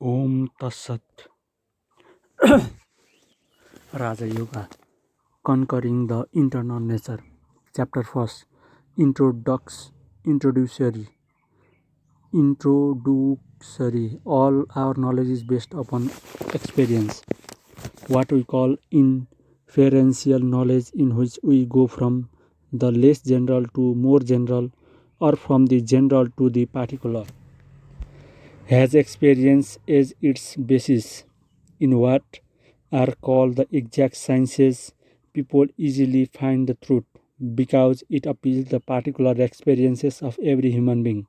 Om Tassat. Raj Yoga, Conquering the Internal Nature. Chapter 1st. Introductory. All our knowledge is based upon experience. What we call inferential knowledge, in which we go from the less general to more general, or from the general to the particular, has experience as its basis. In what are called the exact sciences, people easily find the truth because it appeals the particular experiences of every human being.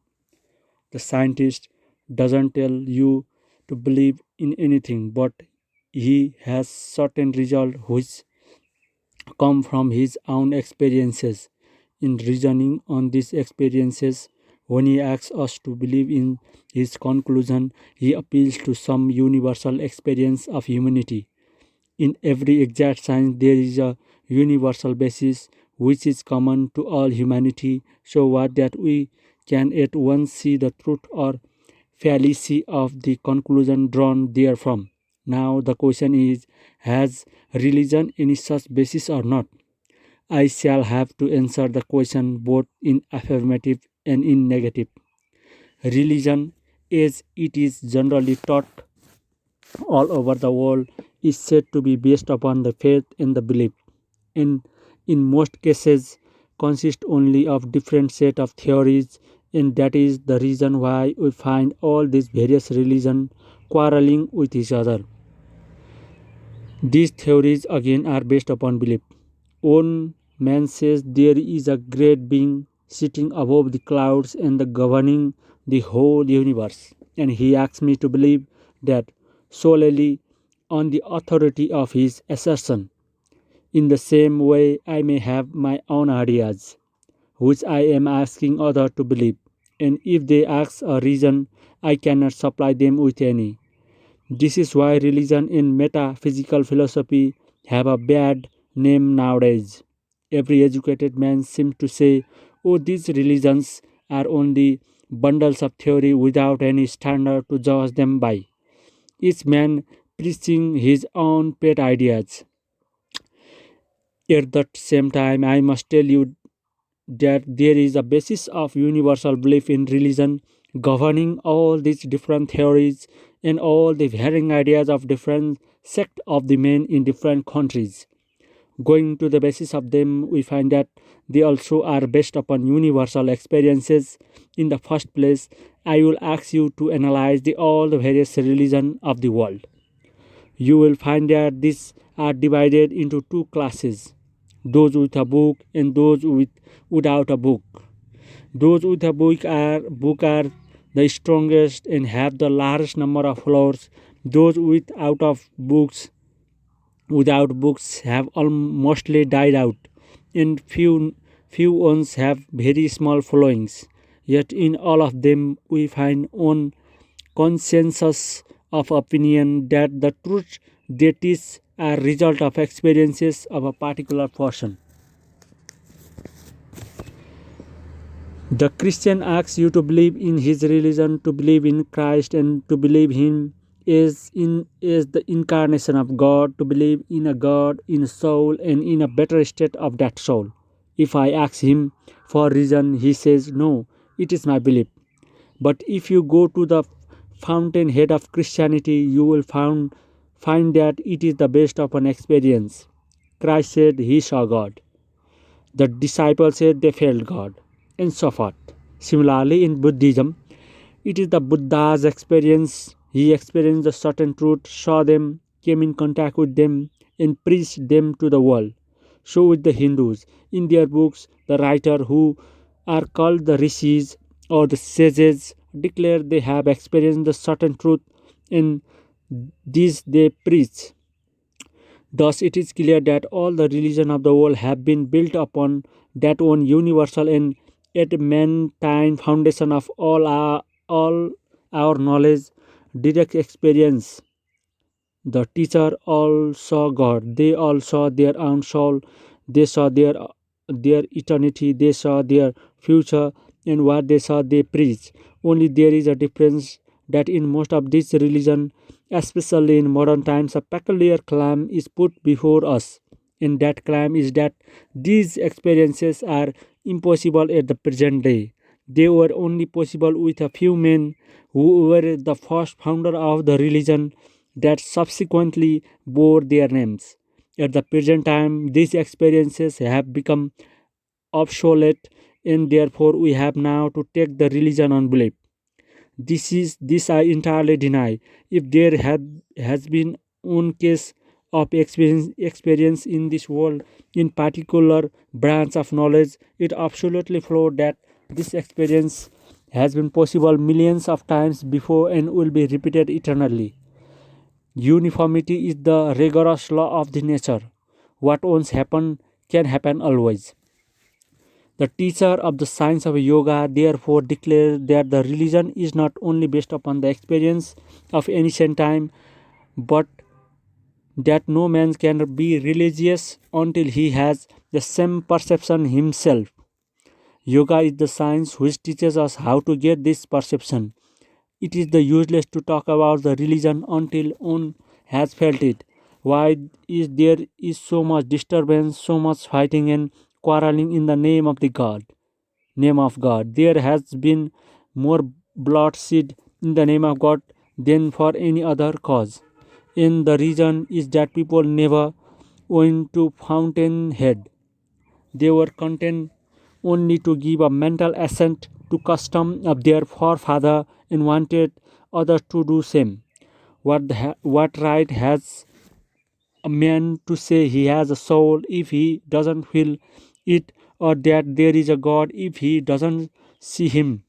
The scientist doesn't tell you to believe in anything, but he has certain results which come from his own experiences. In reasoning on these experiences, when he asks us to believe in his conclusion, he appeals to some universal experience of humanity. In every exact science, there is a universal basis which is common to all humanity, so what that we can at once see the truth or fallacy of the conclusion drawn therefrom. Now the question is, has religion any such basis or not? I shall have to answer the question both in affirmative and in negative. Religion, as it is generally taught all over the world, is said to be based upon the faith and the belief, and in most cases consist only of different set of theories, and that is the reason why we find all these various religions quarreling with each other. These theories again are based upon belief. One man says there is a great being sitting above the clouds and governing the whole universe, and he asks me to believe that solely on the authority of his assertion. In the same way, I may have my own ideas, which I am asking others to believe, and if they ask a reason, I cannot supply them with any. This is why religion and metaphysical philosophy have a bad name nowadays. Every educated man seems to say, oh, these religions are only bundles of theory without any standard to judge them by. Each man preaching his own pet ideas. At the same time, I must tell you that there is a basis of universal belief in religion governing all these different theories and all the varying ideas of different sect of the men in different countries. Going to the basis of them, we find that they also are based upon universal experiences. In the first place, I will ask you to analyze all the various religions of the world. You will find that these are divided into two classes: those with a book and those without a book. Those with a book are the strongest and have the largest number of followers. Those without books have mostly died out, and few ones have very small followings. Yet in all of them we find one consensus of opinion that the truth they teach are result of experiences of a particular person. The Christian asks you to believe in his religion, to believe in Christ, and to believe him as the incarnation of God, to believe in a God, in a soul, and in a better state of that soul. If I ask him for reason, he says, no, it is my belief. But if you go to the fountainhead of Christianity, you will find that it is the best of an experience. Christ said he saw God. The disciples said they felt God, and so forth. Similarly, in Buddhism, it is the Buddha's experience. He experienced a certain truth, saw them, came in contact with them, and preached them to the world. So with the Hindus, in their books, the writer who are called the rishis or the sages declare they have experienced a certain truth, and this they preach. Thus, it is clear that all the religions of the world have been built upon that one universal and adamantine foundation of all our knowledge, direct experience. The teacher all saw God. They all saw their own soul. They saw their eternity. They saw their future, and what they saw they preached. Only there is a difference that in most of these religions, especially in modern times, a peculiar claim is put before us. And that claim is that these experiences are impossible at the present day. They were only possible with a few men who were the first founder of the religion that subsequently bore their names. At the present time, these experiences have become obsolete, and therefore we have now to take the religion on belief. This I entirely deny. If there has been one case of experience in this world, in particular branch of knowledge, it absolutely flowed that this experience has been possible millions of times before and will be repeated eternally. Uniformity is the rigorous law of the nature. What once happened can happen always. The teacher of the science of yoga therefore declared that the religion is not only based upon the experience of ancient time, but that no man can be religious until he has the same perception himself. Yoga is the science which teaches us how to get this perception. It is the useless to talk about the religion until one has felt it. Why is there is so much disturbance, so much fighting and quarreling in the name of God? There has been more bloodshed in the name of God than for any other cause. And the reason is that people never went to fountainhead. They were content only to give a mental assent to custom of their forefather and wanted others to do same. What right has a man to say he has a soul if he doesn't feel it, or that there is a God if he doesn't see him?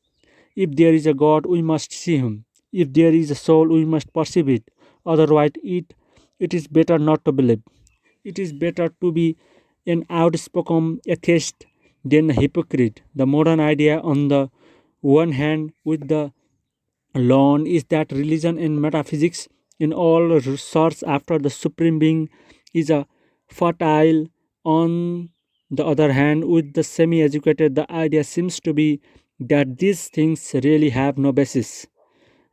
If there is a God, we must see him. If there is a soul, we must perceive it. Otherwise, it is better not to believe. It is better to be an outspoken atheist than a hypocrite. The modern idea, on the one hand, with the lawn, is that religion and metaphysics in all research after the supreme being is a fertile. On the other hand, with the semi-educated, the idea seems to be that these things really have no basis,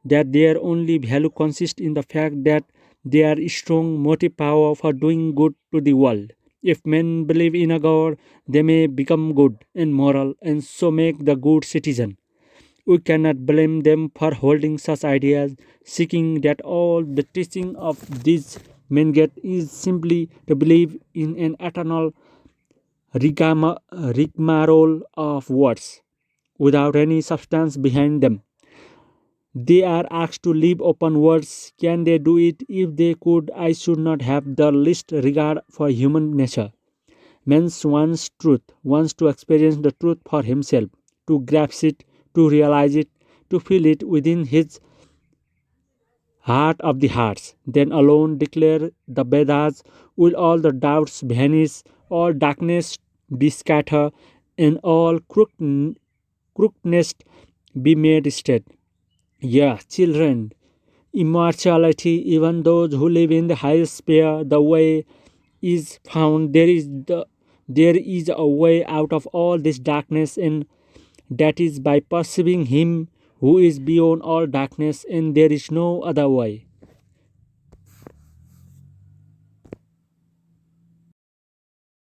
that their only value consists in the fact that they are strong motive power for doing good to the world. If men believe in a God, they may become good and moral and so make the good citizen. We cannot blame them for holding such ideas, seeking that all the teaching of these men get is simply to believe in an eternal rigmarole of words without any substance behind them. They are asked to live upon words. Can they do it? If they could, I should not have the least regard for human nature. Man wants truth, wants to experience the truth for himself, to grasp it, to realize it, to feel it within his heart of the hearts. Then alone, declare the Vedas, will all the doubts vanish, all darkness be scattered, and all crookedness be made straight. Yeah, children, immortality, even those who live in the highest sphere, the way is found. There is a way out of all this darkness, and that is by perceiving him who is beyond all darkness, and there is no other way.